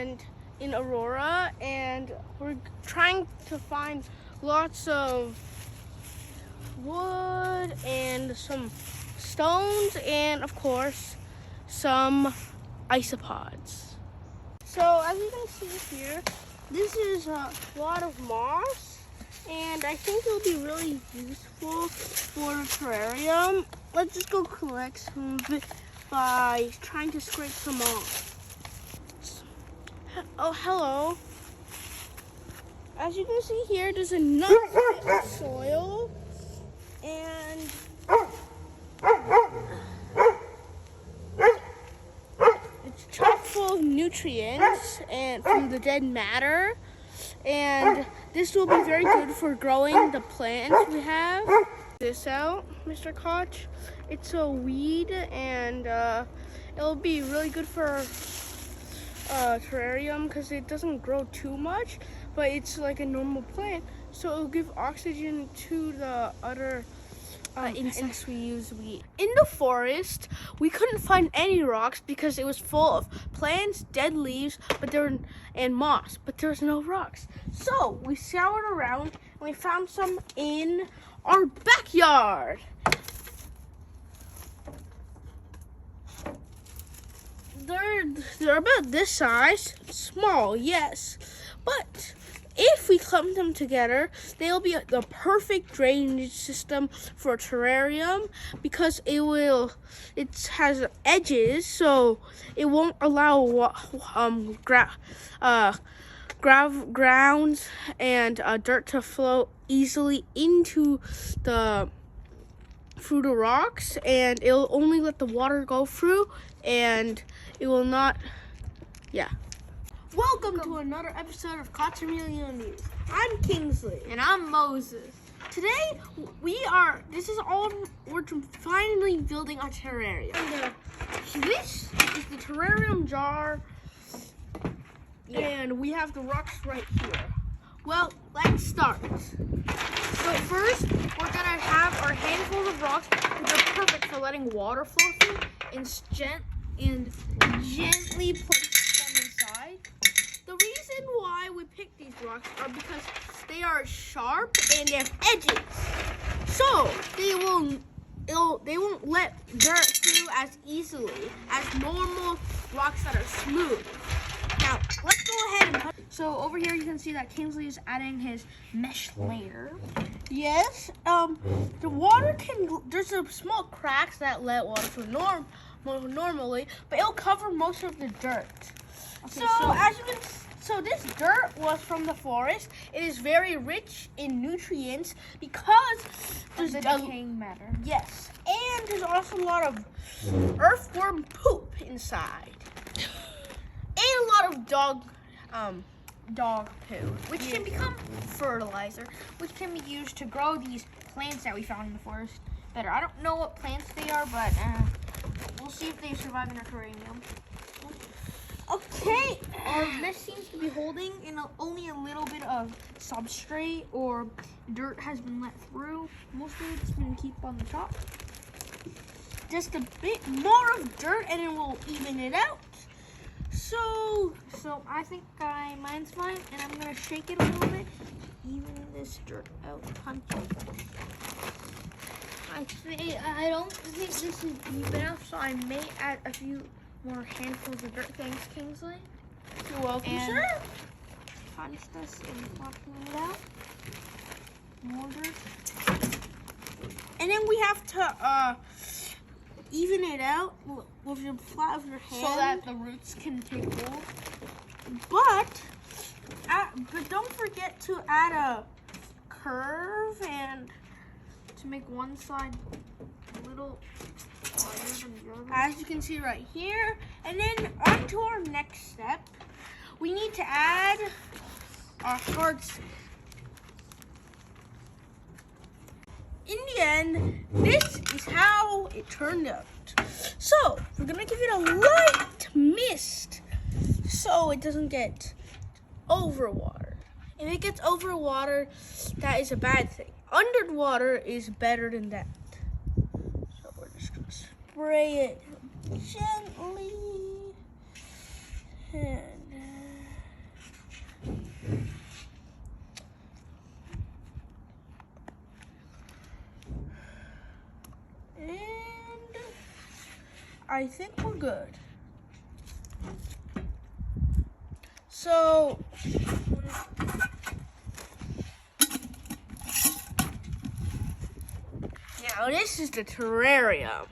and in Aurora, and we're trying to find lots of wood and some stones and of course some isopods. So as you can see here, this is a lot of moss, and I think it'll be really useful for a terrarium. Let's just go collect some of it by trying to scrape some off. Oh, hello. As you can see here, there's enough soil, and it's chock full of nutrients and from the dead matter, and this will be very good for growing the plants we have. This out, Mr. Koch. It's a weed, and it'll be really good for terrarium because it doesn't grow too much, but it's like a normal plant, so it'll give oxygen to the other insects we use. In the forest, we couldn't find any rocks because it was full of plants, dead leaves, and moss, but there was no rocks. So we scoured around and we found some in our backyard. They're about this size, small, yes, but if we clump them together, they'll be the perfect drainage system for a terrarium because it has edges, so it won't allow grounds and dirt to flow easily into through the rocks, and it'll only let the water go through, and it will not, yeah. Welcome to another episode of Cottermelio News. I'm Kingsley. And I'm Moses. Today, we're finally building a terrarium. And, this is the terrarium jar, and we have the rocks right here. Well, let's start. So first, we're gonna have our handfuls of rocks, which are perfect for letting water flow through, and gently place them inside. The reason why we picked these rocks are because they are sharp and they have edges, so they won't let dirt through as easily as normal rocks that are smooth. Now let's go ahead and so over here you can see that Kingsley is adding his mesh layer. Yes, the water there's some small cracks that let water through normally, but it'll cover most of the dirt. Okay, so this dirt was from the forest. It is very rich in nutrients because there's the decaying matter. Yes, and there's also a lot of earthworm poop inside, and a lot of dog poo, Which can become fertilizer, which can be used to grow these plants that we found in the forest better. I don't know what plants they are, but we'll see if they survive in a terrarium. Okay. Our mesh seems to be holding in only a little bit of substrate or dirt has been let through. Most of it's been keep on the top. Just a bit more of dirt and it will even it out. So I think mine's fine, and I'm gonna shake it a little bit, even this dirt out. I don't think this is deep enough, so I may add a few more handfuls of dirt. Thanks, Kingsley. You're welcome, and sir. punch this and walking it out. More dirt. And then we have to even it out with your flat of your hand So that the roots can take hold. But don't forget to add a curve and To make one side a little wider than the other. as you can see right here. And then on to our next step. We need to add our hearts. In the end, this is how it turned out. So we're gonna give it a light mist so it doesn't get overwatered. If it gets overwatered, that is a bad thing. Underwater is better than that. So we're just gonna spray it gently. And I think we're good. So now this is the terrarium.